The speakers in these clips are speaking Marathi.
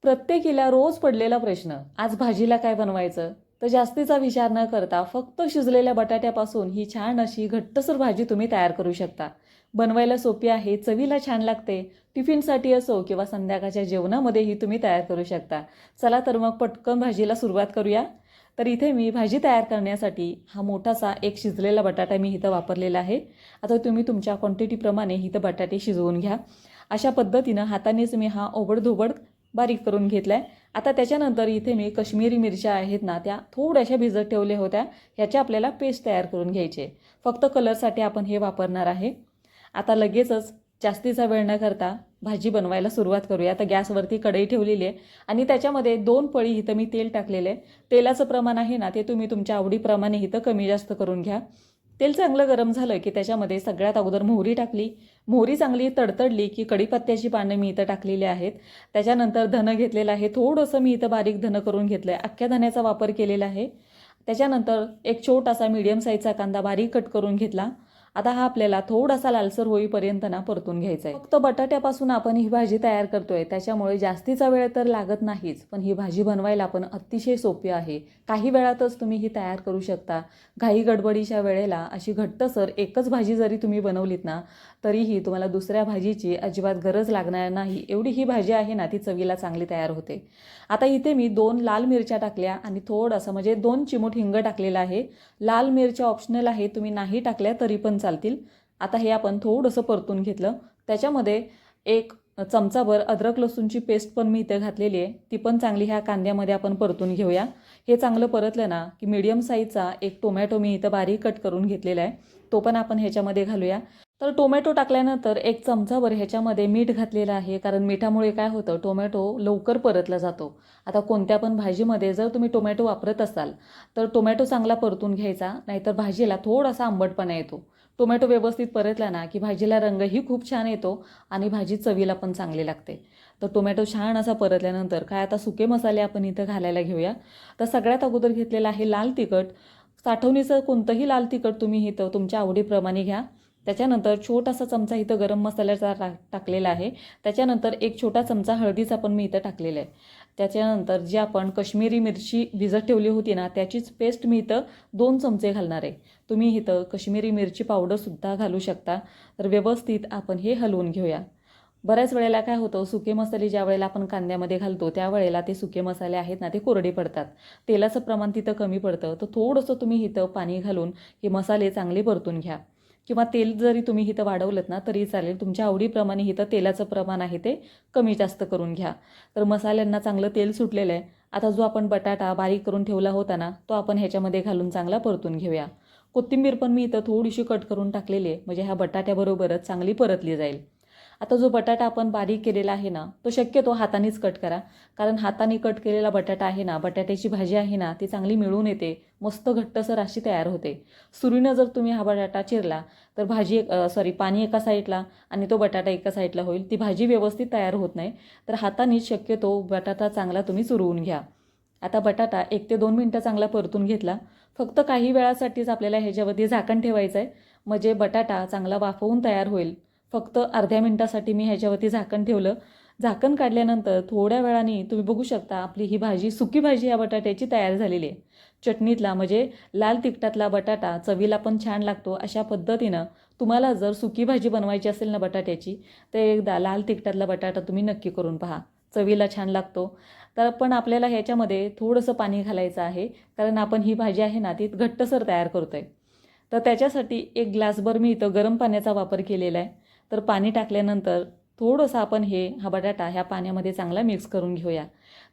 प्रत्येकीला रोज पडलेला प्रश्न, आज भाजीला काय बनवायचं? तर जास्तीचा विचार न करता फक्त शिजलेल्या बटाट्यापासून ही छान अशी घट्टसर भाजी तुम्ही तयार करू शकता. बनवायला सोपी आहे, चवीला छान लागते. टिफिनसाठी असो किंवा संध्याकाळच्या जेवणामध्येही तुम्ही तयार करू शकता. चला तर मग पटकन भाजीला सुरुवात करूया. तर इथे मी भाजी तयार करण्यासाठी हा मोठासा एक शिजलेला बटाटा मी इथं वापरलेला आहे. आता तुम्ही तुमच्या क्वांटिटीप्रमाणे इथं बटाटे शिजवून घ्या. अशा पद्धतीनं हातानेच मी हा ओबडधोबड बारीक करून घेतला आहे. आता त्याच्यानंतर इथे मी काश्मीरी मिरच्या आहेत ना, त्या थोड्याशा भिजत ठेवल्या होत्या. ह्याची आपल्याला पेस्ट तयार करून घ्यायची आहे. फक्त कलरसाठी आपण हे वापरणार आहे. आता लगेचच जास्तीचा वेळ न करता भाजी बनवायला सुरुवात करूया. आता गॅसवरती कढई ठेवलेली आहे आणि त्याच्यामध्ये 2 पळी इथं मी तेल टाकलेलं आहे. तेलाचं प्रमाण आहे ना, ते तुम्ही तुमच्या आवडीप्रमाणे इथं कमी जास्त करून घ्या. तेल चांगलं गरम झालं की त्याच्यामध्ये सगळ्यात अगोदर मोहरी टाकली. मोहरी चांगली तडतडली की कढीपत्त्याची पानं मी इथं टाकलेली आहेत. त्याच्यानंतर धनं घेतलेलं आहे. थोडंसं मी इथं बारीक धनं करून घेतलं आहे. अख्ख्या धण्याचा वापर केलेला आहे. त्याच्यानंतर एक छोटासा मीडियम साईजचा कांदा बारीक कट करून घेतला. आता हा आपल्याला थोडासा लालसर होईपर्यंत ना परतून घ्यायचा आहे. फक्त बटाट्यापासून आपण ही भाजी तयार करतोय, त्याच्यामुळे जास्तीचा वेळ तर लागत नाहीच, पण ही भाजी बनवायला पण अतिशय सोपी आहे. काही वेळातच तुम्ही ही तयार करू शकता. घाई गडबडीच्या वेळेला अशी घट्टसर एकच भाजी जरी तुम्ही बनवलीत ना, तरीही तुम्हाला दुसऱ्या भाजीची अजिबात गरज लागणार नाही. एवढी ही भाजी आहे ना, ती चवीला चांगली तयार होते. आता इथे मी 2 लाल मिरच्या टाकल्या आणि थोडंसं म्हणजे 2 चिमूट हिंग टाकलेला आहे. लाल मिरच्या ऑप्शनल आहे, तुम्ही नाही टाकल्या तरी पण चालतील. आता हे आपण थोडंसं परतून घेतलं. त्याच्यामध्ये 1 चमचाभर अद्रक लसूणची पेस्ट पण मी इथे घातलेली आहे. ती पण चांगली ह्या कांद्यामध्ये आपण परतून घेऊया. हे चांगलं परतलं ना की मीडियम साईजचा एक टोमॅटो मी इथं बारीक कट करून घेतलेला आहे, तो पण आपण ह्याच्यामध्ये घालूया. तर टोमॅटो टाकल्यानंतर 1 चमचाभर ह्याच्यामध्ये मीठ घातलेलं आहे, कारण मिठामुळे काय होतं, टोमॅटो लवकर परतला जातो. आता कोणत्या पण भाजीमध्ये जर तुम्ही टोमॅटो वापरत असाल तर टोमॅटो चांगला परतून घ्यायचा, नाहीतर भाजीला थोडासा आंबटपणा येतो. टोमॅटो व्यवस्थित परतला ना की भाजीला रंगही खूप छान येतो आणि भाजी चवीला पण चांगली लागते. तर टोमॅटो छान असा परतल्यानंतर काय आता सुके मसाले आपण इथं घालायला घेऊया. तर सगळ्यात अगोदर घेतलेला आहे लाल तिखट. साठवणीचं कोणतंही लाल तिखट तुम्ही इथं तुमच्या आवडीप्रमाणे घ्या. त्याच्यानंतर छोटासा चमचा इथं गरम मसाल्याचा टाकलेला आहे. त्याच्यानंतर 1 छोटा चमचा हळदीचा पण मी इथं टाकलेला आहे. त्याच्यानंतर जी आपण काश्मीरी मिरची भिजत ठेवली होती ना, त्याचीच पेस्ट मी इथं 2 चमचे घालणार आहे. तुम्ही इथं काश्मीरी मिरची पावडरसुद्धा घालू शकता. तर व्यवस्थित आपण हे हलवून घेऊया. बऱ्याच वेळेला काय होतं, सुके मसाले ज्या वेळेला आपण कांद्यामध्ये घालतो त्यावेळेला ते सुके मसाले आहेत ना, ते कोरडे पडतात. तेलाचं प्रमाण तिथं कमी पडतं. तर थोडंसं तुम्ही इथं पाणी घालून हे मसाले चांगले परतून घ्या. किंवा तेल जरी तुम्ही इथं वाढवलं ना तरी चालेल. तुमच्या आवडीप्रमाणे इथं तेलाचं प्रमाण आहे ते कमी जास्त करून घ्या. तर मसाल्यांना चांगलं तेल सुटलेलं आहे. आता जो आपण बटाटा बारीक करून ठेवला होता ना, तो आपण ह्याच्यामध्ये घालून चांगला परतून घेऊया. कोथिंबीर पण मी इथं थोडीशी कट करून टाकलेली आहे, म्हणजे ह्या बटाट्याबरोबरच चांगली परतली जाईल. आता जो बटाटा आपण बारीक केलेला आहे ना, तो शक्यतो हातानेच कट करा, कारण हाताने कट केलेला बटाटा आहे ना, बटाट्याची भाजी आहे ना, ती चांगली मिळून येते, मस्त घट्टसर अशी तयार होते. सुरीनं जर तुम्ही हा बटाटा चिरला तर पाणी एका साईडला आणि तो बटाटा एका साईडला होईल, ती भाजी व्यवस्थित तयार होत नाही. तर हातानेच शक्यतो बटाटा चांगला तुम्ही चुरवून घ्या. आता बटाटा 1 ते 2 मिनटं चांगला परतून घेतला. फक्त काही वेळासाठीच आपल्याला ह्याच्यावरती झाकण ठेवायचं आहे, म्हणजे बटाटा चांगला वाफवून तयार होईल. फक्त अर्ध्या मिनटासाठी मी ह्याच्यावरती झाकण ठेवलं. झाकण काढल्यानंतर थोड्या वेळाने तुम्ही बघू शकता आपली ही भाजी, सुकी भाजी या बटाट्याची तयार झालेली आहे. चटणीतला म्हणजे लाल तिखटातला बटाटा चवीला पण छान लागतो. अशा पद्धतीनं तुम्हाला जर सुकी भाजी बनवायची असेल ना बटाट्याची, तर एकदा लाल तिखटातला बटाटा तुम्ही नक्की करून पहा, चवीला छान लागतो. तर पण आपल्याला ह्याच्यामध्ये थोडंसं पाणी घालायचं आहे, कारण आपण ही भाजी आहे ना ती घट्टसर तयार करतोय. तर त्याच्यासाठी 1 ग्लासभर मी इथं गरम पाण्याचा वापर केलेला आहे. तर पाणी टाकल्यानंतर थोडंसं आपण हा बटाटा ह्या पाण्यामध्ये चांगला मिक्स करून घेऊया.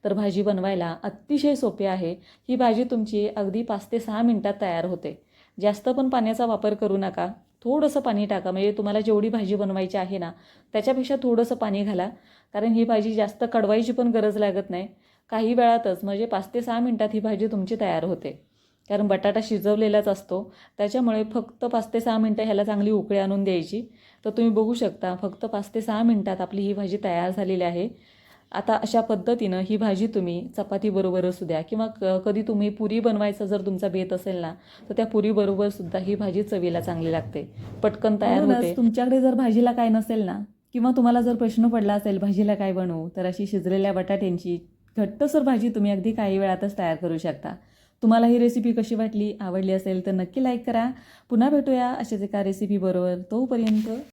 तर भाजी बनवायला अतिशय सोपी आहे. ही भाजी तुमची अगदी 5 ते 6 मिनटात तयार होते. जास्त पण पाण्याचा वापर करू नका. थोडंसं पाणी टाका, म्हणजे तुम्हाला जेवढी भाजी बनवायची आहे ना त्याच्यापेक्षा थोडंसं पाणी घाला, कारण ही भाजी जास्त कढवायची पण गरज लागत नाही. काही वेळातच म्हणजे 5 ते 6 मिनटात ही भाजी तुमची तयार होते, कारण बटाटा शिजवलेलाच असतो. त्याच्यामुळे फक्त 5 ते 6 मिनटं ह्याला चांगली उकळी आणून द्यायची. तर तुम्ही बघू शकता फक्त 5 ते 6 मिनटात आपली ही भाजी तयार झालेली आहे. आता अशा पद्धतीनं ही भाजी तुम्ही चपातीबरोबर असू द्या किंवा कधी तुम्ही पुरी बनवायचा जर तुमचा बेत असेल ना, तर त्या पुरीबरोबर सुद्धा ही भाजी चवीला चांगली लागते, पटकन तयार होते. तुमच्याकडे जर भाजीला काय नसेल ना, किंवा तुम्हाला जर प्रश्न पडला असेल भाजीला काय बनवू, तर अशी शिजलेल्या बटाट्यांची घट्टसर भाजी तुम्ही अगदी काही वेळातच तयार करू शकता. तुम्हाला ही रेसिपी कशी वाटली, आवडली असेल तर नक्की लाईक करा. पुन्हा भेटूया अशाच एका रेसिपीबरोबर. तोपर्यंत